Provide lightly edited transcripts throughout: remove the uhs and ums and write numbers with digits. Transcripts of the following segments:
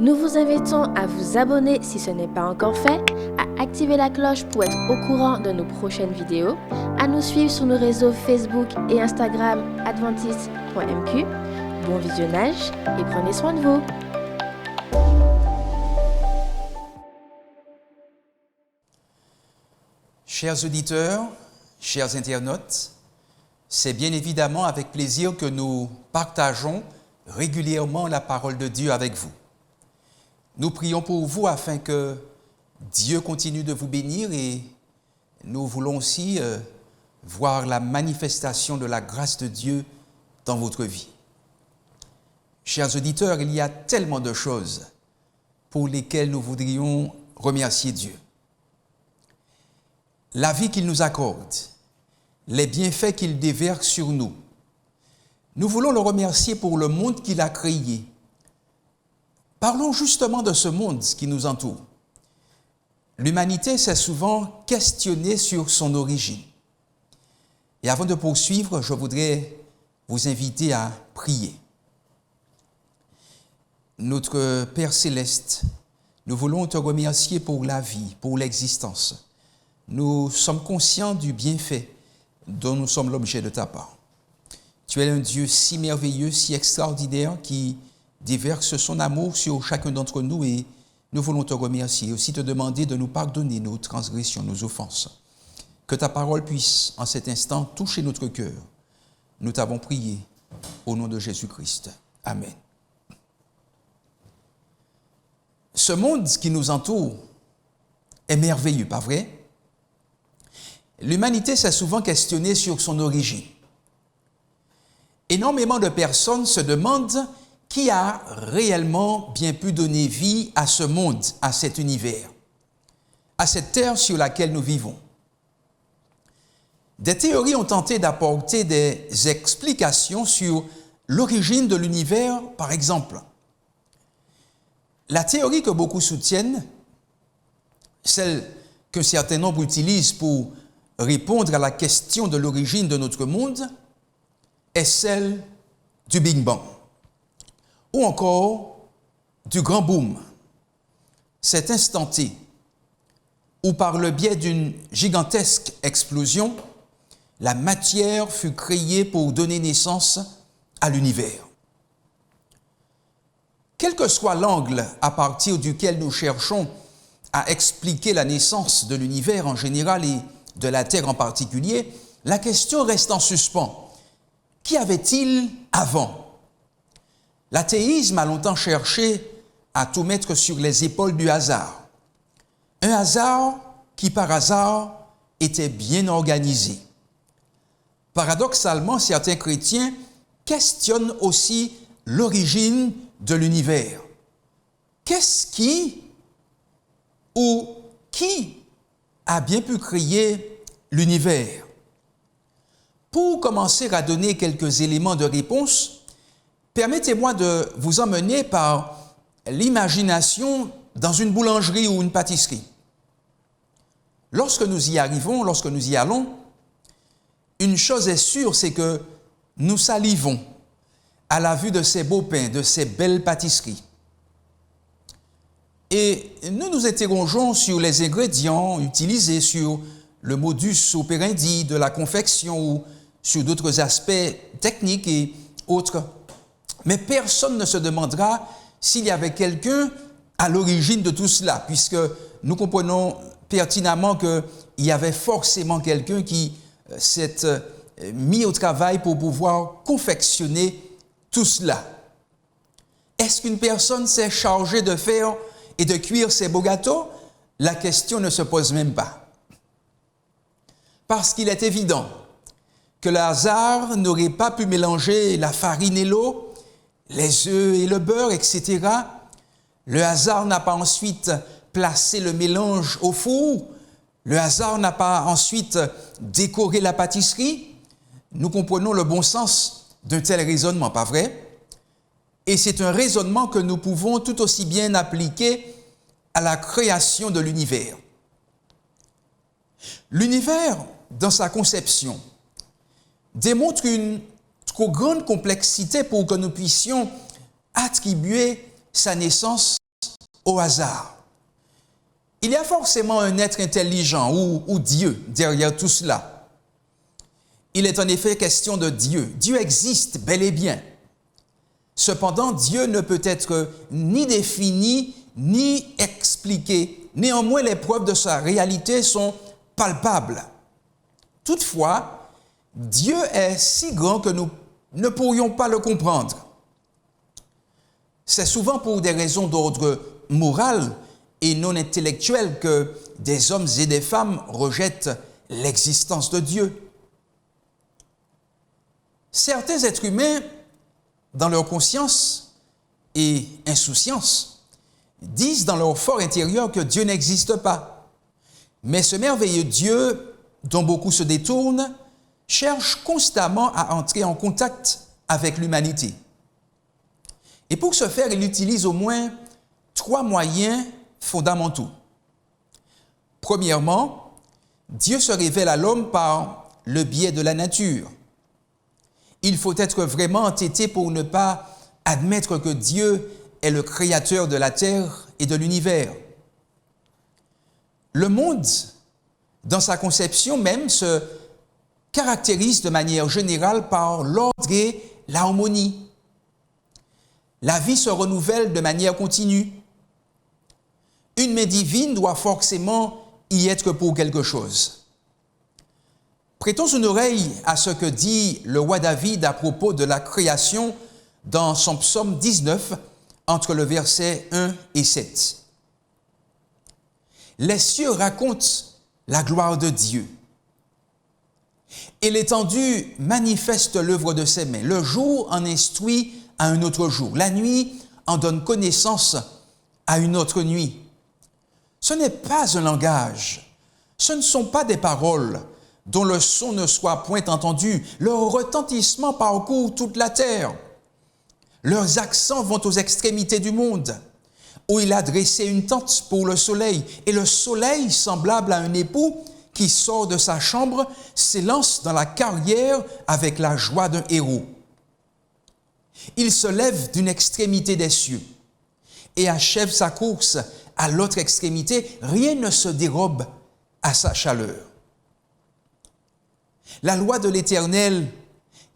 Nous vous invitons à vous abonner si ce n'est pas encore fait, à activer la cloche pour être au courant de nos prochaines vidéos, à nous suivre sur nos réseaux Facebook et Instagram adventiste.mq. Bon visionnage et prenez soin de vous. Chers auditeurs, chers internautes, c'est bien évidemment avec plaisir que nous partageons régulièrement la parole de Dieu avec vous. Nous prions pour vous afin que Dieu continue de vous bénir et nous voulons aussi voir la manifestation de la grâce de Dieu dans votre vie. Chers auditeurs, il y a tellement de choses pour lesquelles nous voudrions remercier Dieu. La vie qu'il nous accorde, les bienfaits qu'il déverse sur nous. Nous voulons le remercier pour le monde qu'il a créé. Parlons justement de ce monde qui nous entoure. L'humanité s'est souvent questionnée sur son origine. Et avant de poursuivre, je voudrais vous inviter à prier. Notre Père Céleste, nous voulons te remercier pour la vie, pour l'existence. Nous sommes conscients du bienfait dont nous sommes l'objet de ta part. Tu es un Dieu si merveilleux, si extraordinaire qui déverse son amour sur chacun d'entre nous et nous voulons te remercier et aussi te demander de nous pardonner nos transgressions, nos offenses. Que ta parole puisse en cet instant toucher notre cœur. Nous t'avons prié au nom de Jésus-Christ. Amen. Ce monde qui nous entoure est merveilleux, pas vrai? L'humanité s'est souvent questionnée sur son origine. Énormément de personnes se demandent qui a réellement bien pu donner vie à ce monde, à cet univers, à cette terre sur laquelle nous vivons. Des théories ont tenté d'apporter des explications sur l'origine de l'univers, par exemple. La théorie que beaucoup soutiennent, celle qu'un certain nombre utilisent pour répondre à la question de l'origine de notre monde, est celle du Big Bang. Ou encore du grand boom, cet instant T, où par le biais d'une gigantesque explosion, la matière fut créée pour donner naissance à l'univers. Quel que soit l'angle à partir duquel nous cherchons à expliquer la naissance de l'univers en général et de la Terre en particulier, la question reste en suspens. Qu'y avait-il avant ? L'athéisme a longtemps cherché à tout mettre sur les épaules du hasard. Un hasard qui, par hasard, était bien organisé. Paradoxalement, certains chrétiens questionnent aussi l'origine de l'univers. Qu'est-ce qui ou qui a bien pu créer l'univers? Pour commencer à donner quelques éléments de réponse, permettez-moi de vous emmener par l'imagination dans une boulangerie ou une pâtisserie. Lorsque nous y arrivons, lorsque nous y allons, une chose est sûre, c'est que nous salivons à la vue de ces beaux pains, de ces belles pâtisseries. Et nous nous interrogeons sur les ingrédients utilisés, sur le modus operandi de la confection ou sur d'autres aspects techniques et autres. Mais personne ne se demandera s'il y avait quelqu'un à l'origine de tout cela, puisque nous comprenons pertinemment qu'il y avait forcément quelqu'un qui s'est mis au travail pour pouvoir confectionner tout cela. Est-ce qu'une personne s'est chargée de faire et de cuire ces beaux gâteaux? La question ne se pose même pas. Parce qu'il est évident que le hasard n'aurait pas pu mélanger la farine et l'eau, les œufs et le beurre, etc. Le hasard n'a pas ensuite placé le mélange au four. Le hasard n'a pas ensuite décoré la pâtisserie. Nous comprenons le bon sens d'un tel raisonnement, pas vrai? Et c'est un raisonnement que nous pouvons tout aussi bien appliquer à la création de l'univers. L'univers, dans sa conception, démontre une trop grande complexité pour que nous puissions attribuer sa naissance au hasard. Il y a forcément un être intelligent ou Dieu derrière tout cela. Il est en effet question de Dieu. Dieu existe bel et bien. Cependant, Dieu ne peut être ni défini, ni expliqué. Néanmoins, les preuves de sa réalité sont palpables. Toutefois, Dieu est si grand que nous ne pourrions pas le comprendre. C'est souvent pour des raisons d'ordre moral et non intellectuel que des hommes et des femmes rejettent l'existence de Dieu. Certains êtres humains, dans leur conscience et insouciance, disent dans leur fort intérieur que Dieu n'existe pas. Mais ce merveilleux Dieu, dont beaucoup se détournent, cherche constamment à entrer en contact avec l'humanité. Et pour ce faire, il utilise au moins 3 moyens fondamentaux. Premièrement, Dieu se révèle à l'homme par le biais de la nature. Il faut être vraiment entêté pour ne pas admettre que Dieu est le créateur de la terre et de l'univers. Le monde, dans sa conception même, se caractérise de manière générale par l'ordre et l'harmonie. La vie se renouvelle de manière continue. Une main divine doit forcément y être pour quelque chose. Prêtons une oreille à ce que dit le roi David à propos de la création dans son psaume 19, entre le verset 1 et 7. Les cieux racontent la gloire de Dieu, et l'étendue manifeste l'œuvre de ses mains. Le jour en instruit à un autre jour, la nuit en donne connaissance à une autre nuit. Ce n'est pas un langage, ce ne sont pas des paroles dont le son ne soit point entendu. Leur retentissement parcourt toute la terre. Leurs accents vont aux extrémités du monde, où il a dressé une tente pour le soleil, et le soleil, semblable à un époux qui sort de sa chambre, s'élance dans la carrière avec la joie d'un héros. Il se lève d'une extrémité des cieux et achève sa course à l'autre extrémité. Rien ne se dérobe à sa chaleur. La loi de l'Éternel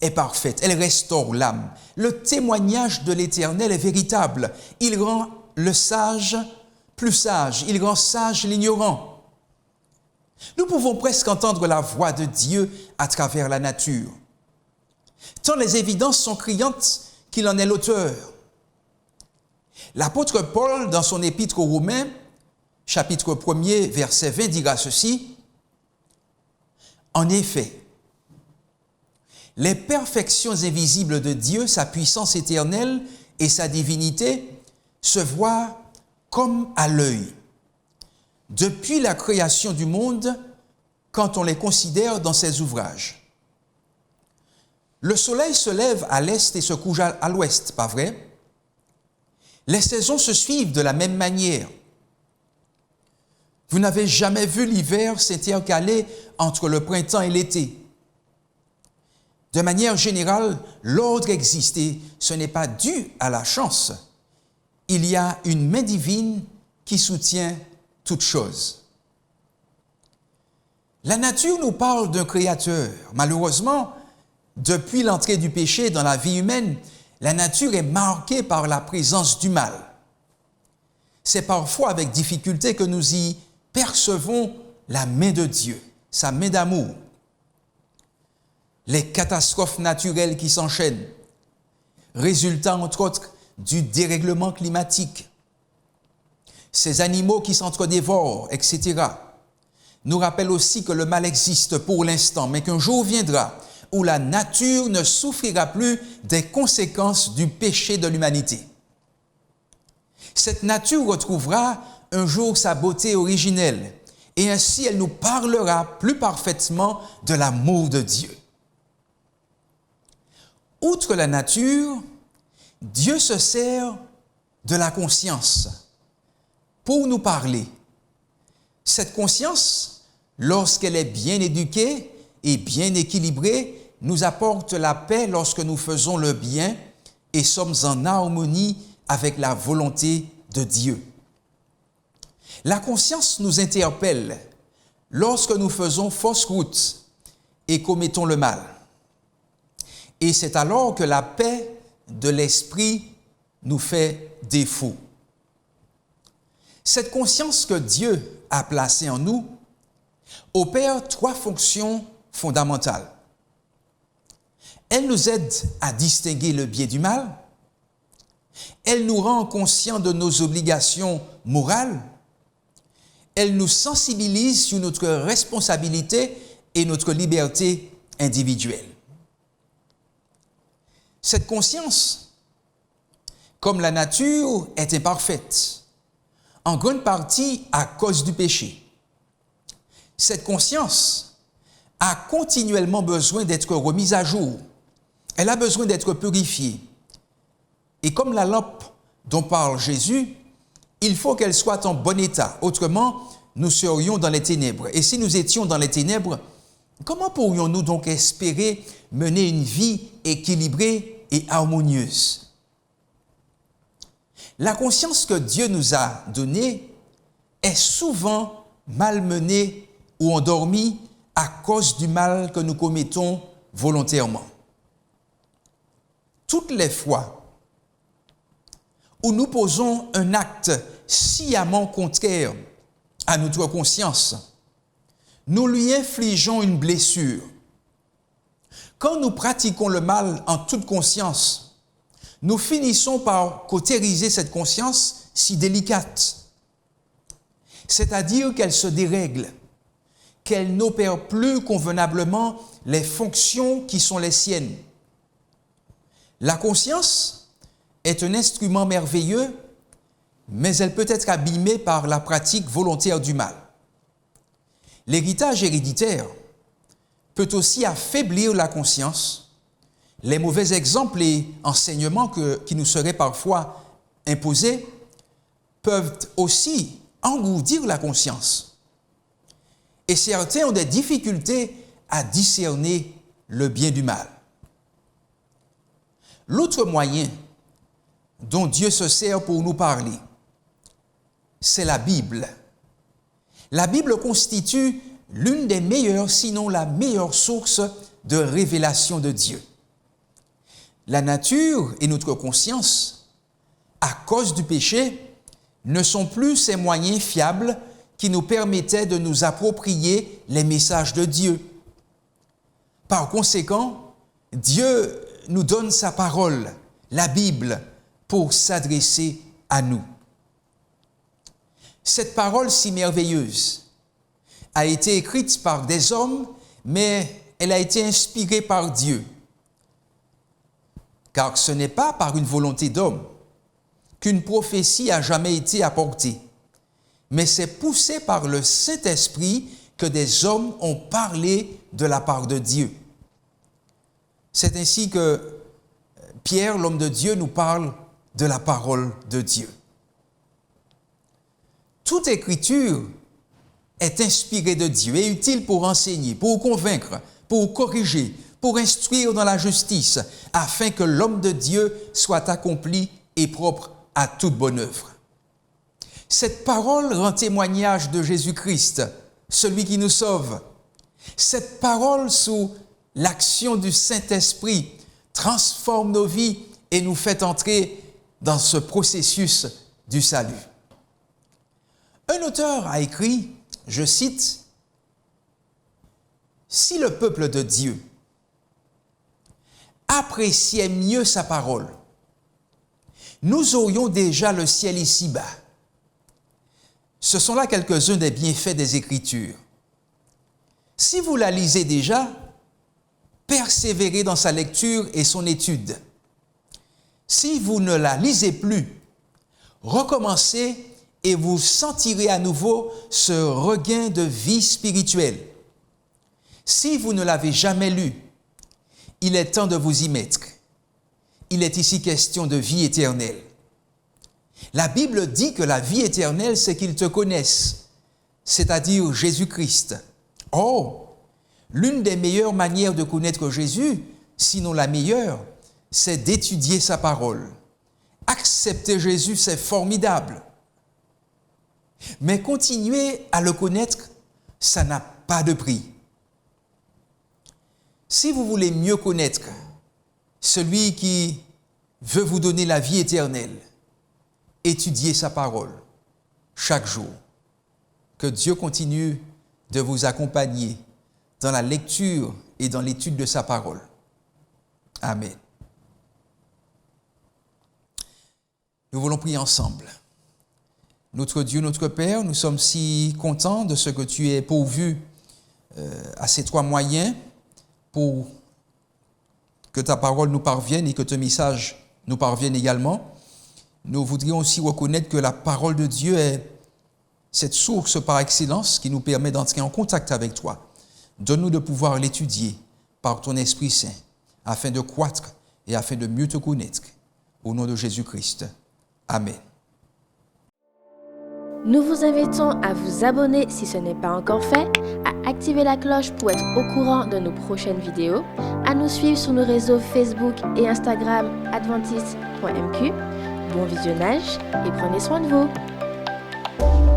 est parfaite, elle restaure l'âme. Le témoignage de l'Éternel est véritable. Il rend le sage plus sage, il rend sage l'ignorant. Nous pouvons presque entendre la voix de Dieu à travers la nature, tant les évidences sont criantes qu'il en est l'auteur. L'apôtre Paul, dans son épître aux Romains, chapitre 1er, verset 20, dira ceci: « En effet, les perfections invisibles de Dieu, sa puissance éternelle et sa divinité, se voient comme à l'œil, depuis la création du monde, quand on les considère dans ses ouvrages. Le soleil se lève à l'est et se couche à l'ouest, pas vrai? Les saisons se suivent de la même manière. Vous n'avez jamais vu l'hiver s'intercaler entre le printemps et l'été. De manière générale, l'ordre existe et ce n'est pas dû à la chance. Il y a une main divine qui soutient toutes choses. La nature nous parle d'un créateur. Malheureusement, depuis l'entrée du péché dans la vie humaine, la nature est marquée par la présence du mal. C'est parfois avec difficulté que nous y percevons la main de Dieu, sa main d'amour. Les catastrophes naturelles qui s'enchaînent, résultant entre autres du dérèglement climatique, ces animaux qui s'entre-dévorent, etc., nous rappellent aussi que le mal existe pour l'instant, mais qu'un jour viendra où la nature ne souffrira plus des conséquences du péché de l'humanité. Cette nature retrouvera un jour sa beauté originelle, et ainsi elle nous parlera plus parfaitement de l'amour de Dieu. Outre la nature, Dieu se sert de la conscience pour nous parler. Cette conscience, lorsqu'elle est bien éduquée et bien équilibrée, nous apporte la paix lorsque nous faisons le bien et sommes en harmonie avec la volonté de Dieu. La conscience nous interpelle lorsque nous faisons fausse route et commettons le mal. Et c'est alors que la paix de l'esprit nous fait défaut. Cette conscience que Dieu a placée en nous opère 3 fonctions fondamentales. Elle nous aide à distinguer le bien du mal, elle nous rend conscients de nos obligations morales, elle nous sensibilise sur notre responsabilité et notre liberté individuelle. Cette conscience, comme la nature, est imparfaite, en grande partie à cause du péché. Cette conscience a continuellement besoin d'être remise à jour. Elle a besoin d'être purifiée. Et comme la lampe dont parle Jésus, il faut qu'elle soit en bon état. Autrement, nous serions dans les ténèbres. Et si nous étions dans les ténèbres, comment pourrions-nous donc espérer mener une vie équilibrée et harmonieuse? La conscience que Dieu nous a donnée est souvent malmenée ou endormie à cause du mal que nous commettons volontairement. Toutes les fois où nous posons un acte sciemment contraire à notre conscience, nous lui infligeons une blessure. Quand nous pratiquons le mal en toute conscience, nous finissons par cautériser cette conscience si délicate, c'est-à-dire qu'elle se dérègle, qu'elle n'opère plus convenablement les fonctions qui sont les siennes. La conscience est un instrument merveilleux, mais elle peut être abîmée par la pratique volontaire du mal. L'héritage héréditaire peut aussi affaiblir la conscience. Les mauvais exemples et enseignements qui nous seraient parfois imposés peuvent aussi engourdir la conscience. Et certains ont des difficultés à discerner le bien du mal. L'autre moyen dont Dieu se sert pour nous parler, c'est la Bible. La Bible constitue l'une des meilleures, sinon la meilleure source de révélation de Dieu. La nature et notre conscience, à cause du péché, ne sont plus ces moyens fiables qui nous permettaient de nous approprier les messages de Dieu. Par conséquent, Dieu nous donne sa parole, la Bible, pour s'adresser à nous. Cette parole si merveilleuse a été écrite par des hommes, mais elle a été inspirée par Dieu. Car ce n'est pas par une volonté d'homme qu'une prophétie a jamais été apportée, mais c'est poussé par le Saint-Esprit que des hommes ont parlé de la part de Dieu. C'est ainsi que Pierre, l'homme de Dieu, nous parle de la parole de Dieu. Toute écriture est inspirée de Dieu et utile pour enseigner, pour convaincre, pour corriger, pour instruire dans la justice, afin que l'homme de Dieu soit accompli et propre à toute bonne œuvre. Cette parole rend témoignage de Jésus-Christ, celui qui nous sauve. Cette parole, sous l'action du Saint-Esprit, transforme nos vies et nous fait entrer dans ce processus du salut. Un auteur a écrit, je cite, « Si le peuple de Dieu appréciait mieux sa parole, nous aurions déjà le ciel ici-bas. » Ce sont là quelques-uns des bienfaits des Écritures. Si vous la lisez déjà, persévérez dans sa lecture et son étude. Si vous ne la lisez plus, recommencez et vous sentirez à nouveau ce regain de vie spirituelle. Si vous ne l'avez jamais lu, il est temps de vous y mettre. Il est ici question de vie éternelle. La Bible dit que la vie éternelle, c'est qu'ils te connaissent, c'est-à-dire Jésus-Christ. Or, l'une des meilleures manières de connaître Jésus, sinon la meilleure, c'est d'étudier sa parole. Accepter Jésus, c'est formidable. Mais continuer à le connaître, ça n'a pas de prix. Si vous voulez mieux connaître celui qui veut vous donner la vie éternelle, étudiez sa parole chaque jour. Que Dieu continue de vous accompagner dans la lecture et dans l'étude de sa parole. Amen. Nous voulons prier ensemble. Notre Dieu, notre Père, nous sommes si contents de ce que tu es pourvu à ces trois moyens pour que ta parole nous parvienne et que ton message nous parvienne également. Nous voudrions aussi reconnaître que la parole de Dieu est cette source par excellence qui nous permet d'entrer en contact avec toi. Donne-nous de pouvoir l'étudier par ton Esprit Saint afin de croître et afin de mieux te connaître. Au nom de Jésus-Christ. Amen. Nous vous invitons à vous abonner si ce n'est pas encore fait, à activer la cloche pour être au courant de nos prochaines vidéos, à nous suivre sur nos réseaux Facebook et Instagram adventiste.mq. Bon visionnage et prenez soin de vous.